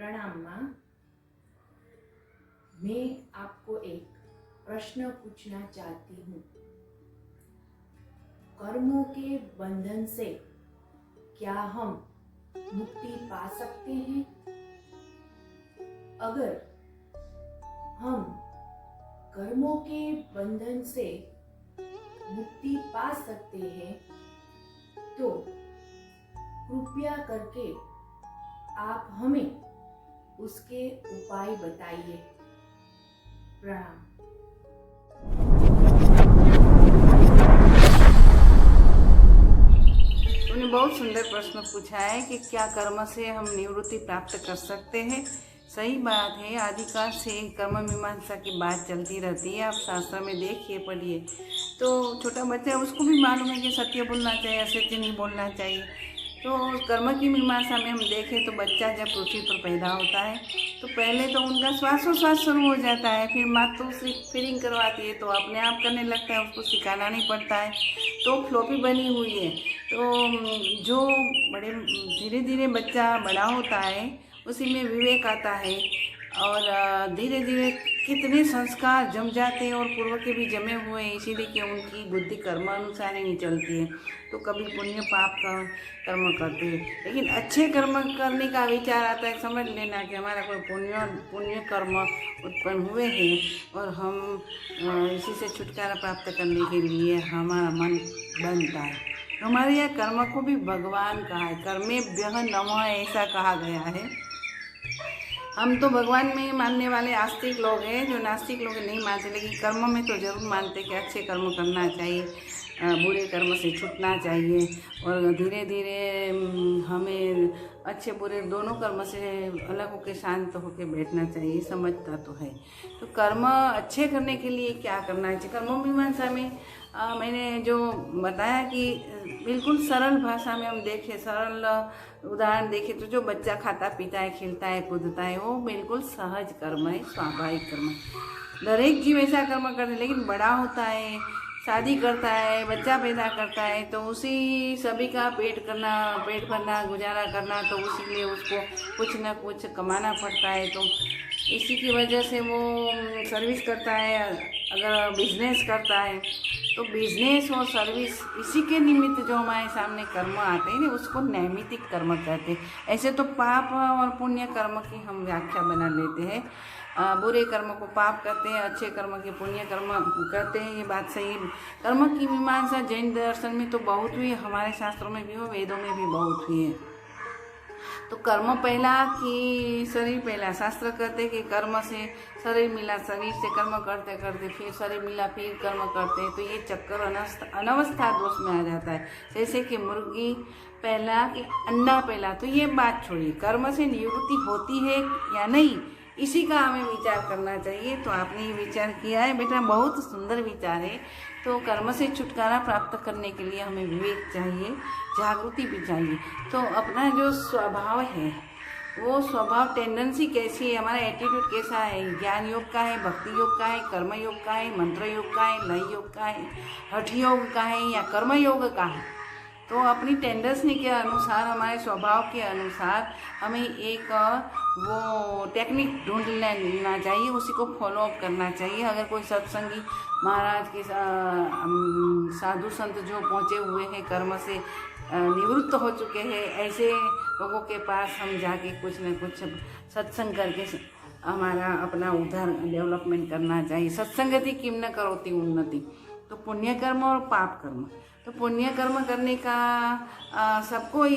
प्रणाम माँ। मैं आपको एक प्रश्न पूछना चाहती हूँ। कर्मों के बंधन से क्या हम मुक्ति पा सकते हैं? अगर हम कर्मों के बंधन से मुक्ति पा सकते हैं तो कृपया करके आप हमें उसके उपाय बताइए। प्रणाम। तुमने बहुत सुंदर प्रश्न पूछा है कि क्या कर्म से हम निवृत्ति प्राप्त कर सकते हैं। सही बात है, आदिकाल से कर्म मीमांसा की बात चलती रहती है। आप शास्त्र में देखिए, पढ़िए, तो छोटा बच्चा उसको भी मालूम है कि सत्य बोलना चाहिए, असत्य नहीं बोलना चाहिए। तो कर्म की मीमांसा में हम देखें तो बच्चा जब पृथ्वी पर पैदा होता है तो पहले तो उनका श्वासोश्वास शुरू हो जाता है, फिर माँ तो उसकी फीडिंग करवाती है तो अपने आप करने लगता है, उसको सिखाना नहीं पड़ता है। तो फ्लॉपी बनी हुई है। तो जो बड़े धीरे धीरे बच्चा बड़ा होता है उसी में विवेक आता है और धीरे धीरे कितने संस्कार जम जाते हैं और पूर्व के भी जमे हुए हैं, इसीलिए कि उनकी बुद्धि कर्म अनुसार ही नहीं चलती है। तो कभी पुण्य पाप का कर्म करते हैं, लेकिन अच्छे कर्म करने का विचार आता है। समझ लेना कि हमारा कोई पुण्य कर्म उत्पन्न हुए हैं और हम इसी से छुटकारा प्राप्त करने के लिए हमारा मन बनता है। हमारे यहाँ कर्म को भी भगवान कहा है, कर्मेभ्यः नमः ऐसा कहा गया है। हम तो भगवान में मानने वाले आस्तिक लोग हैं, जो नास्तिक लोग नहीं मानते, लेकिन कर्म में तो जरूर मानते कि अच्छे कर्म करना चाहिए, बुरे कर्म से छूटना चाहिए और धीरे धीरे हमें अच्छे बुरे दोनों कर्म से अलग होकर शांत होकर बैठना चाहिए। समझता तो है। तो कर्म अच्छे करने के लिए क्या करना चाहिए? कर्म मीमांसा में मैंने जो बताया कि बिल्कुल सरल भाषा में हम देखें, सरल उदाहरण देखें तो जो बच्चा खाता पीता है, खेलता है, कूदता है, वो बिल्कुल सहज कर्म है, स्वाभाविक कर्म है। दरेक जीव ऐसा कर्म करते, लेकिन बड़ा होता है, शादी करता है, बच्चा पैदा करता है, तो उसी सभी का पेट भरना, गुजारा करना, तो उसी लिए उसको कुछ न कुछ कमाना पड़ता है। तो इसी की वजह से वो सर्विस करता है। अगर बिजनेस करता है तो बिजनेस और सर्विस, इसी के निमित्त जो हमारे सामने कर्म आते हैं उसको नैमित्तिक कर्म कहते हैं। ऐसे तो पाप और पुण्य कर्म की हम व्याख्या बना लेते हैं। बुरे कर्म को पाप कहते हैं, अच्छे कर्म के पुण्य कर्म कहते हैं। ये बात सही है। कर्म की मीमांसा जैन दर्शन में तो बहुत हुई है, हमारे शास्त्रों में भी हो, वेदों में भी बहुत हुई है। तो कर्म पहला कि शरीर पहला? शास्त्र कहते हैं कि कर्म से शरीर मिला, शरीर से कर्म करते करते फिर शरीर मिला, फिर कर्म करते हैं, तो ये चक्कर अनवस्था दोष में आ जाता है। जैसे कि मुर्गी पहला कि अंडा पहला, तो ये बात छोड़िए, कर्म से निवृत्ति होती है या नहीं, इसी का हमें विचार करना चाहिए। तो आपने ये विचार किया है बेटा, बहुत सुंदर विचार है। तो कर्म से छुटकारा प्राप्त करने के लिए हमें विवेक चाहिए, जागृति भी चाहिए। तो अपना जो स्वभाव है, वो स्वभाव टेंडेंसी कैसी है, हमारा एटीट्यूड कैसा है, ज्ञान योग का है, भक्ति योग का है, कर्म योग का है, मंत्र योग का है, लय योग का है, हठ योग का है या कर्म योग का है। तो अपनी टेंडेंसी के अनुसार, हमारे स्वभाव के अनुसार हमें एक वो टेक्निक ढूंढ लेना चाहिए, उसी को फॉलो अप करना चाहिए। अगर कोई सत्संगी महाराज के साधु संत जो पहुँचे हुए हैं, कर्म से निवृत्त हो चुके हैं, ऐसे लोगों के पास हम जाके कुछ न कुछ सत्संग करके हमारा अपना उद्धार डेवलपमेंट करना चाहिए। सत्संगति किम न करोति उन्नति। तो पुण्य कर्म और पाप कर्म, तो पुण्य कर्म करने का सबको ही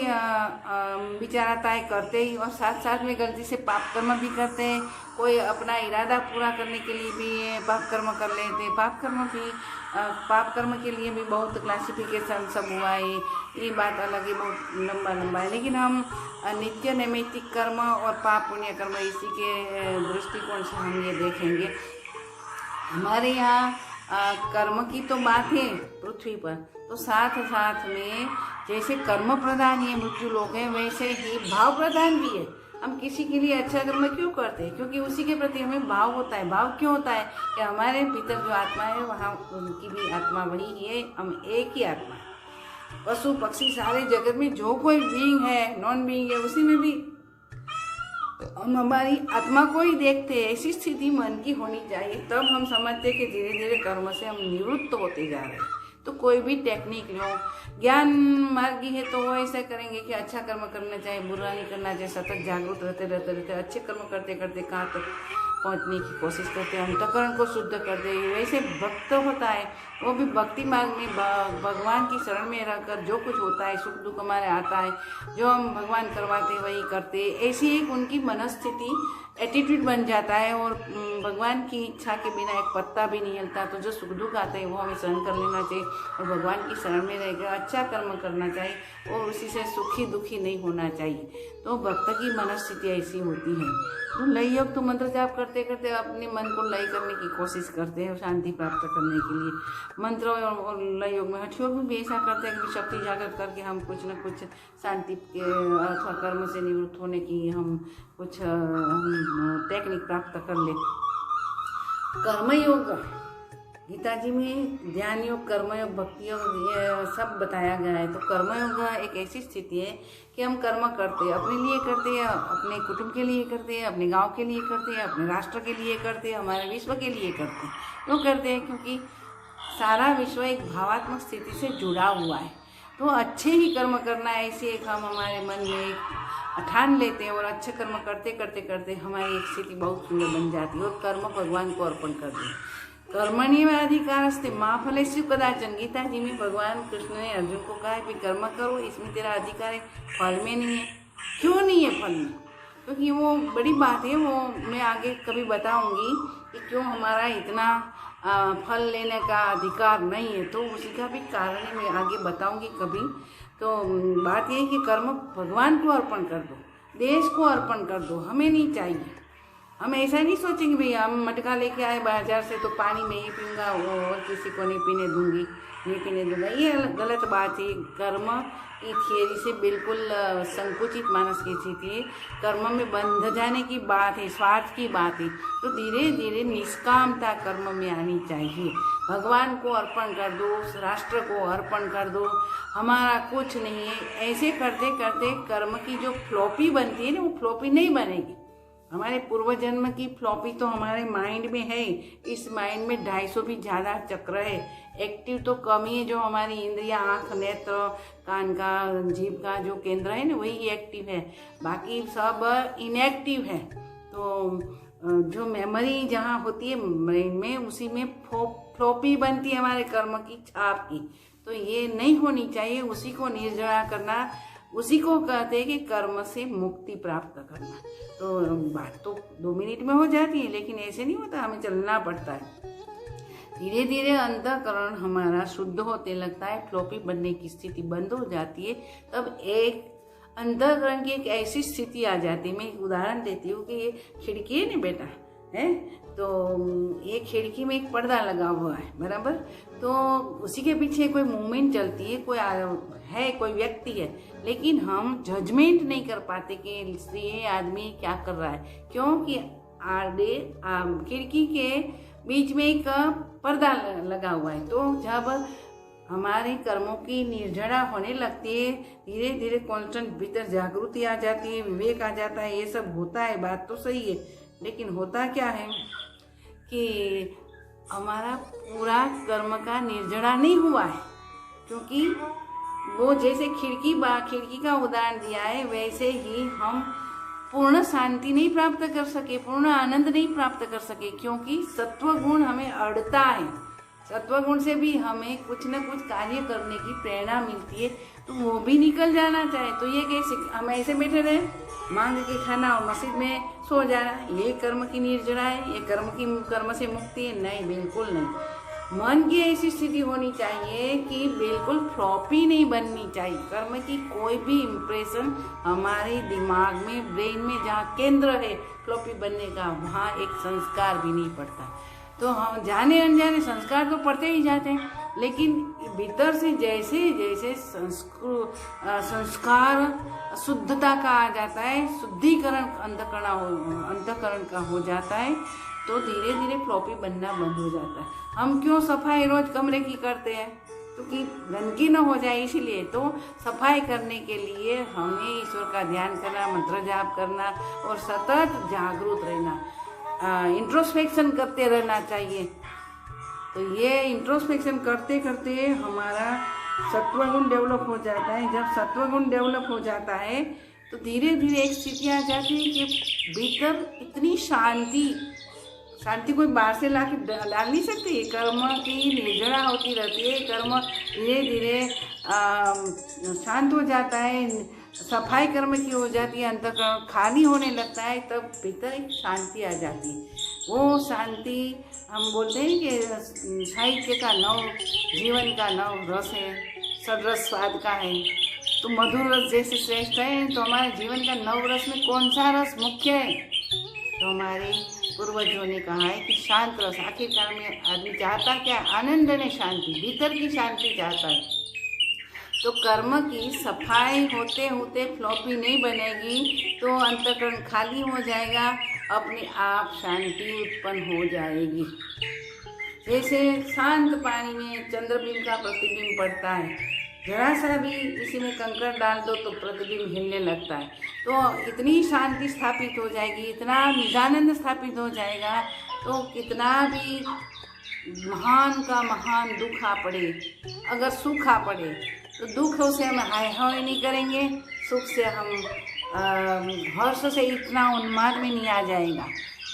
विचार आता है, करते ही, और साथ साथ में गलती से पाप कर्म भी करते हैं। कोई अपना इरादा पूरा करने के लिए भी पाप कर्म कर लेते हैं। पाप कर्म के लिए भी बहुत क्लासिफिकेशन सब हुआ है, ये बात अलग है, बहुत लंबा है। लेकिन हम नित्य नैमित्तिक कर्म और पाप पुण्य कर्म, इसी के दृष्टिकोण से हम ये देखेंगे। हमारे यहाँ कर्म की तो बात है पृथ्वी पर, तो साथ साथ में जैसे कर्म प्रधान ये मृत्यु लोक है, वैसे ही भाव प्रधान भी है। हम किसी के लिए अच्छा कर्म क्यों करते हैं? क्योंकि उसी के प्रति हमें भाव होता है। भाव क्यों होता है? कि हमारे भीतर जो आत्मा है, वहाँ उनकी भी आत्मा वही है, हम एक ही आत्मा है। पशु पक्षी सारे जगत में जो कोई बीइंग है, नॉन बीइंग है, उसी में भी हम हमारी आत्मा को ही देखते हैं। ऐसी स्थिति मन की होनी चाहिए, तब हम समझते हैं कि धीरे धीरे कर्म से हम निवृत्त होते जा रहे हैं। तो कोई भी टेक्निक लो, ज्ञान मार्गी है तो वो ऐसा करेंगे कि अच्छा कर्म करना चाहिए, बुरा नहीं करना चाहिए, सतत जागरूक रहते अच्छे कर्म करते करते कहाँ तक पहुँचने की कोशिश करते हैं, अंतःकरण को शुद्ध करते हैं। वैसे भक्त होता है वो भी भक्ति मार्ग में भगवान की शरण में रहकर जो कुछ होता है, सुख दुख हमारे आता है, जो हम भगवान करवाते वही करते। ऐसी एक उनकी मनस्थिति एटीट्यूड बन जाता है और भगवान की इच्छा के बिना एक पत्ता भी नहीं हिलता। तो जो सुख दुख आते हैं वो हमें सहन कर लेना चाहिए और भगवान की शरण में रहकर अच्छा कर्म करना चाहिए और उसी से सुखी दुखी नहीं होना चाहिए। तो भक्त की मनस्थिति ऐसी होती है। तो लय योग तो मंत्र जाप करते करते अपने मन को लय करने की कोशिश करते हैं शांति प्राप्त करने के लिए। मंत्र और लय योग में हठ योग में भी ऐसा करते हैं कि शक्ति जागृत करके हम कुछ न कुछ शांति के अथवा कर्म से निवृत्त होने की हम कुछ टेक्निक प्राप्त कर ले। कर्मयोग गीता जी में ध्यान योग, कर्मयोग, भक्ति योग ये सब बताया गया है। तो कर्मयोग एक ऐसी स्थिति है कि हम कर्म करते हैं, अपने लिए करते हैं, अपने कुटुंब के लिए करते हैं, अपने गांव के लिए करते हैं, अपने राष्ट्र के लिए करते हैं, हमारे विश्व के लिए करते हैं। क्यों करते हैं? क्योंकि सारा विश्व एक भावात्मक स्थिति से जुड़ा हुआ है। तो अच्छे ही कर्म करना है, ऐसे एक हम हमारे मन में एक ठान लेते हैं और अच्छे कर्म करते करते करते हमारी एक स्थिति बहुत सुंदर बन जाती है और कर्म भगवान को अर्पण करते हैं। कर्मण्येव अधिकारस्ते मा फलेषु कदाचन। गीता जी में भगवान कृष्ण ने अर्जुन को कहा है कि कर्म करो, इसमें तेरा अधिकार है, फल में नहीं है। क्यों नहीं है फल में? क्योंकि वो बड़ी बात है, वो मैं आगे कभी बताऊंगी कि क्यों हमारा इतना फल लेने का अधिकार नहीं है। तो उसी का भी कारण मैं आगे बताऊंगी कभी। तो बात यह है कि कर्म भगवान को अर्पण कर दो, देश को अर्पण कर दो, हमें नहीं चाहिए। हम ऐसा नहीं सोचेंगे भैया हम मटका लेके आए बाजार से तो पानी में ही पीऊँगा और किसी को नहीं पीने दूंगी, नहीं पीने दूंगा, ये गलत बात है। कर्म की थियरी से बिल्कुल संकुचित मानस की स्थिति है। कर्म में बंध जाने की बात है, स्वार्थ की बात है। तो धीरे धीरे निष्कामता कर्म में आनी चाहिए। भगवान को अर्पण कर दो, राष्ट्र को अर्पण कर दो, हमारा कुछ नहीं है। ऐसे करते करते कर्म की जो फ्लॉपी बनती है ना, वो फ्लॉपी नहीं बनेगी। हमारे पूर्व जन्म की फ्लॉपी तो हमारे माइंड में है। इस माइंड में 250 भी ज़्यादा चक्र है। एक्टिव तो कम ही है, जो हमारी इंद्रिया, आँख, नेत्र, कान का, जीभ का जो केंद्र है ना वही एक्टिव है, बाकी सब इनएक्टिव है। तो जो मेमोरी जहाँ होती है ब्रेन में, उसी में फ्लॉपी बनती है हमारे कर्म की छाप की। तो ये नहीं होनी चाहिए। उसी को निर्जरा करना, उसी को कहते हैं कि कर्म से मुक्ति प्राप्त करना। तो बात तो 2 मिनट में हो जाती है, लेकिन ऐसे नहीं होता, हमें चलना पड़ता है। धीरे धीरे अंतःकरण हमारा शुद्ध होते लगता है, फ्लॉपी बनने की स्थिति बंद हो जाती है। तब एक अंतःकरण की एक ऐसी स्थिति आ जाती है। मैं एक उदाहरण देती हूँ कि ये खिड़की है ना बेटा, है तो ये खिड़की में एक पर्दा लगा हुआ है, बराबर। तो उसी के पीछे कोई मूवमेंट चलती है, कोई है, कोई व्यक्ति है, लेकिन हम जजमेंट नहीं कर पाते कि स्त्री है, आदमी क्या कर रहा है। क्योंकि खिड़की के बीच में एक पर्दा लगा हुआ है। तो जब हमारे कर्मों की निर्जरा होने लगती है, धीरे धीरे कॉन्स्टेंट भीतर जागृति आ जाती है, विवेक आ जाता है, ये सब होता है। बात तो सही है, लेकिन होता क्या है कि हमारा पूरा कर्म का निर्जरा नहीं हुआ है। क्योंकि वो जैसे खिड़की का उदाहरण दिया है, वैसे ही हम पूर्ण शांति नहीं प्राप्त कर सके, पूर्ण आनंद नहीं प्राप्त कर सके, क्योंकि सत्व गुण हमें अड़ता है। सत्व गुण से भी हमें कुछ न कुछ कार्य करने की प्रेरणा मिलती है, तो वो भी निकल जाना चाहे। तो ये कैसे हम ऐसे बैठे रहे मांग के खाना और मस्जिद में सो जाना, ये कर्म की निर्जरा है, ये कर्म से मुक्ति है? नहीं, बिल्कुल नहीं। मन की ऐसी स्थिति होनी चाहिए कि बिल्कुल फ्लॉपी नहीं बननी चाहिए। कर्म की कोई भी इम्प्रेशन हमारे दिमाग में, ब्रेन में जहाँ केंद्र है फ्लॉपी बनने का, वहाँ एक संस्कार भी नहीं पड़ता। तो हम जाने अनजाने संस्कार तो पड़ते ही जाते हैं, लेकिन भीतर से जैसे जैसे संस्कार शुद्धता का आ जाता है, शुद्धिकरण अंतःकरण का हो जाता है, तो धीरे धीरे फ्लॉपी बनना बंद हो जाता है। हम क्यों सफाई रोज कमरे की करते हैं? क्योंकि गंदगी न हो जाए, इसीलिए तो सफाई करने के लिए हमें ईश्वर का ध्यान करना, मंत्र जाप करना और सतत जागरूक रहना, इंट्रोस्पेक्शन करते रहना चाहिए। तो ये इंट्रोस्पेक्शन करते करते हमारा सत्वगुण डेवलप हो जाता है। जब सत्वगुण डेवलप हो जाता है तो धीरे धीरे एक स्थिति आ जाती है कि भीतर इतनी शांति कोई बाहर से ला के डाल नहीं सकती। कर्म की निर्जरा होती रहती है, कर्म धीरे धीरे शांत हो जाता है, सफाई कर्म की हो जाती है, अंतःकरण खाली होने लगता है, तब भीतर एक शांति आ जाती है। वो शांति हम बोलते हैं कि साहित्य का नव, जीवन का नव रस है, सदरस स्वाद का है। तो मधुर रस जैसे श्रेष्ठ है, तो हमारे जीवन का नव रस में कौन सा रस मुख्य है? तो हमारे पूर्वजों ने कहा है कि शांत रस। आखिरकार में आदमी चाहता क्या? आनंद ने शांति, भीतर की शांति चाहता है। तो कर्म की सफाई होते होते फ्लॉपी नहीं बनेगी तो अंतःकरण खाली हो जाएगा, अपने आप शांति उत्पन्न हो जाएगी। जैसे शांत पानी में चंद्रबिंब का प्रतिबिंब पड़ता है, जरा सा भी इसी में कंकड़ डाल दो तो प्रतिबिंब हिलने लगता है। तो इतनी शांति स्थापित हो जाएगी, इतना निजानंद स्थापित हो जाएगा, तो कितना भी महान का महान दुख आ पड़े, अगर सुख आ पड़े तो दुख से हम हाय हाय नहीं करेंगे, सुख से हम हर्ष से इतना उन्माद में नहीं आ जाएगा,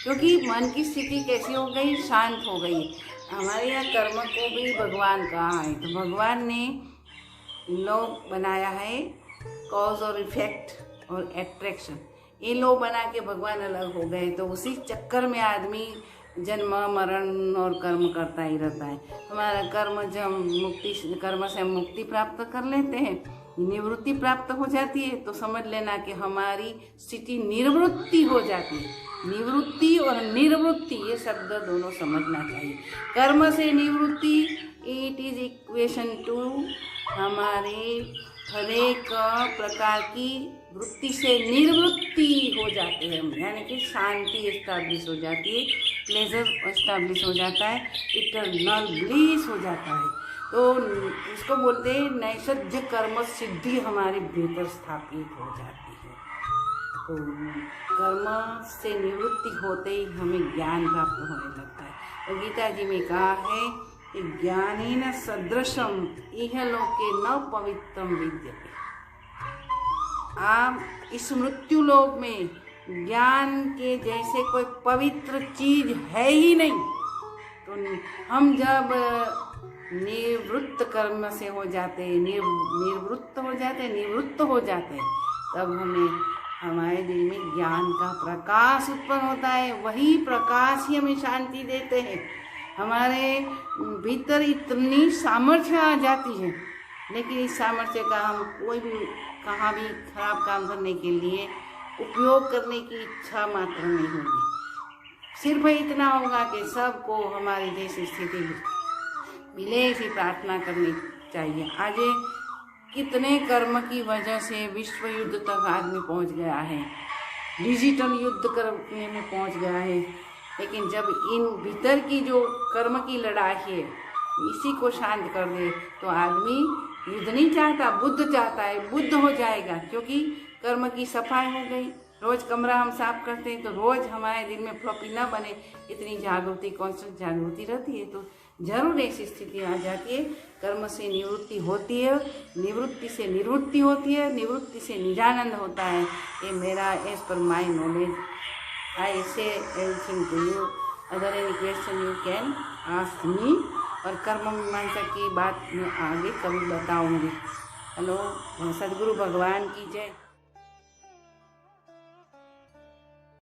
क्योंकि मन की स्थिति कैसी हो गई? शांत हो गई। हमारे यहाँ कर्म को भी भगवान कहा है, तो भगवान ने लॉ बनाया है, कॉज और इफेक्ट और एट्रैक्शन। ये लॉ बना के भगवान अलग हो गए, तो उसी चक्कर में आदमी जन्म मरण और कर्म करता ही रहता है। हमारा कर्म जब कर्म से हम मुक्ति प्राप्त कर लेते हैं, निवृत्ति प्राप्त हो जाती है, तो समझ लेना कि हमारी स्थिति निर्वृत्ति हो जाती है। निवृत्ति और निर्वृत्ति ये शब्द दोनों समझना चाहिए। कर्म से निवृत्ति इट इज इक्वेशन टू हमारे हरेक प्रकार की वृत्ति से निर्वृत्ति हो जाते हैं, यानी कि शांति एस्टैब्लिश हो जाती है, प्लेजर एस्टैब्लिश हो जाता है, इटर्नल ब्लिस हो जाता है। तो इसको बोलते हैं नैषधीय कर्म सिद्धि हमारे भीतर स्थापित हो जाती है। तो कर्म से निवृत्ति होते ही हमें ज्ञान प्राप्त होने लगता है। तो गीता जी में कहा है कि ज्ञानेन सदृशम इहलोके न पवित्रम विद्यते। आप इस मृत्यु लोक में ज्ञान के जैसे कोई पवित्र चीज है ही नहीं। तो हम जब निवृत्त कर्म से हो जाते, निवृत्त हो जाते, तब हमें हमारे दिल में ज्ञान का प्रकाश उत्पन्न होता है। वही प्रकाश ही हमें शांति देते हैं। हमारे भीतर इतनी सामर्थ्य आ जाती है, लेकिन इस सामर्थ्य का हम कोई भी कहाँ भी खराब काम करने के लिए उपयोग करने की इच्छा मात्र नहीं होगी। सिर्फ इतना होगा कि सबको हमारी जैसी स्थिति मिले, ऐसी प्रार्थना करनी चाहिए। आज कितने कर्म की वजह से विश्व युद्ध तक आदमी पहुंच गया है, डिजिटल युद्ध करने में पहुंच गया है, लेकिन जब इन भीतर की जो कर्म की लड़ाई है इसी को शांत कर दे तो आदमी युद्ध नहीं चाहता, बुद्ध चाहता है, बुद्ध हो जाएगा। क्योंकि कर्म की सफाई हो गई, रोज कमरा हम साफ करते हैं तो रोज हमारे दिल में फ्लॉपी ना बने, इतनी जागृति, कॉन्स्टेंट जागृति रहती है, तो जरूर ऐसी स्थिति आ जाती है। कर्म से निवृत्ति होती है, निवृत्ति से निवृत्ति होती है, निवृत्ति से निजानंद होता है। ये मेरा as per my knowledge I say everything to you. Other any question you can ask me. और कर्म मीमांसा की बात मैं आगे कभी बताऊंगी। हेलो, सदगुरु भगवान की जय।